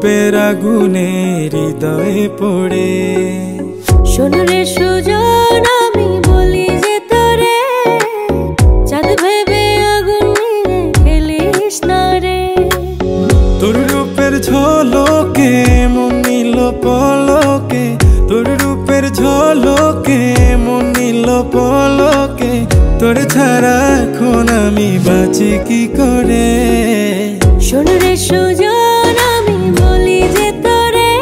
রূপের আগুনে হৃদয়ে পড়ে। শোন রে সুজন আমি বলি যে তোরে, চাঁদ ভেবে আগুন নিয়ে খেলিস না রে। তোর রূপের ঝলকে মন নিল পলকে, তোর রূপের ঝলকে মন নিল পলকে। তোর ছাড়া এখন আমি বাঁচি কি করে। শোন রে সুজন আমি বলি যে তোরে,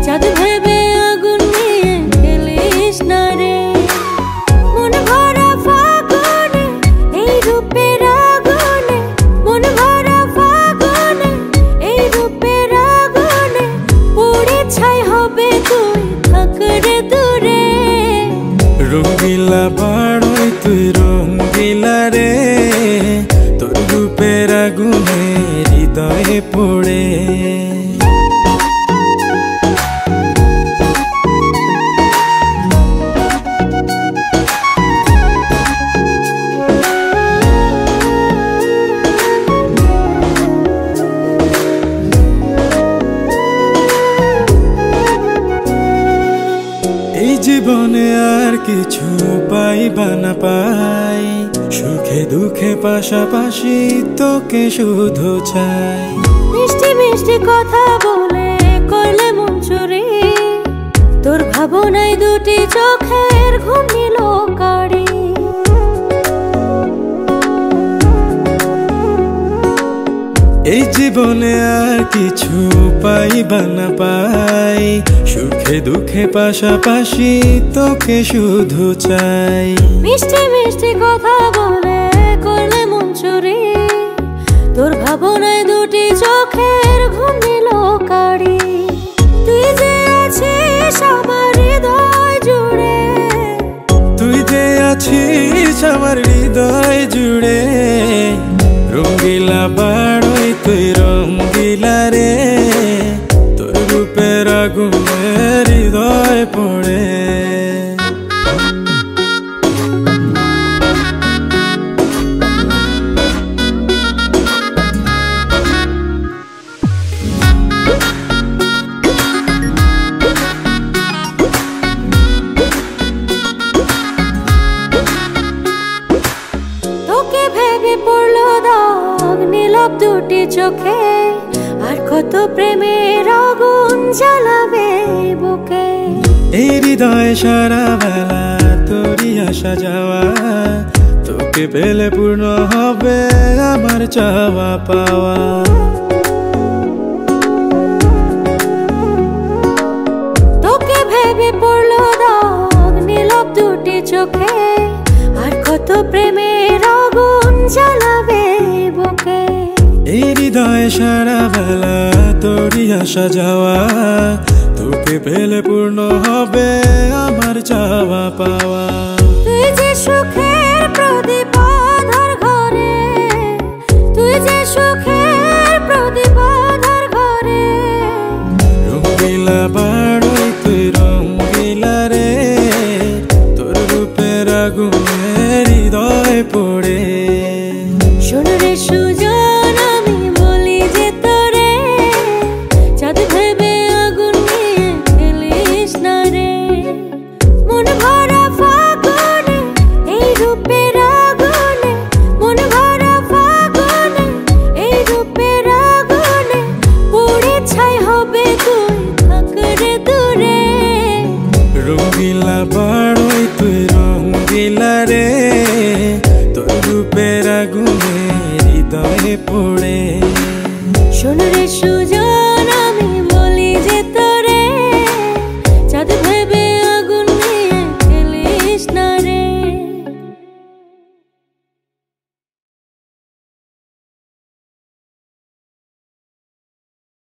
চাঁদ ভেবে আগুন নিয়ে খেলিস না রে। মন ভরা ফাগুনে এই রূপের আগুনে, মন ভরা ফাগুনে এই রূপের আগুনে, পুড়ে ছাই হবে তুই থাক রে দূরে। রঙ্গিলা বাড়ই তুই রঙ্গিলা রে, তোর রূপের আগুনে হৃদয়ে পড়ে। এই জীবনে আর কিছু পাইবা না পাই, সুখে দুঃখে পাশাপাশি তোকে শুধু চাই। মিষ্টি মিষ্টি কথা বলে করলে মন চুরি, তোর ভাবনায় দুটি চোখের ঘুম নিল কাড়ি। এই জীবনে আর কিছু পাইবা না পাই, সুখে দুঃখে পাশাপাশি তোকে শুধু চাই। মিষ্টি মিষ্টি কথা বলে করলে মন চুরি, তোর ভাবনায় দুটি চোখের ঘুম নিল কাড়ি। তুই যে আছিস আমার হৃদয় জুড়ে, তুই যে আছিস আমার হৃদয় জুড়ে। রঙ্গিলা বাড়ই তুই রঙ্গিলা রে, তোর রূপের আগুনে হৃদয় পড়ে। তোকে ভেবে পড়লো দাগ নীলব দুটি চোখে, আর কত প্রেমের আগুন জ্বালাবে বুকে। এই হৃদয় সারা বেলা তোরই আসা যাওয়া, তোকে পেলে পূর্ণ হবে আমার চাওয়া পাওয়া। তোকে ভেবে পড়লো দাগ নীলব দুটি চোখে, আর কত প্রেমের আগুন জ্বালাবে বুকে। এই হৃদয় সারা বেলা তোরই আসা যাওয়া, তোকে পেলে পূর্ণ হবে আমার চাওয়া পাওয়া। তুই যে সুখের প্রদীপ আধার ঘরে, তুই যে সুখের প্রদীপ আধার ঘরে। রঙ্গিলা বাড়ই তুই রঙ্গিলা রে, তোর রূপের আগুনে হৃদয় পড়ে। শোন রে সুজন আমি বলি যে তোরে, চাঁদ ভেবে আগুন নিয়ে খেলিস না রে। মন ভরা ফাগুনে এই রূপের আগুনে, মন ভরা ফাগুনে এই রূপের আগুনে, পুড়ে ছাই হবে তুই থাক রে দূরে। রঙ্গিলা বাড়ই তুই রঙ্গিলা রে, তোর রূপের আগুনে হৃদয়ে পড়ে।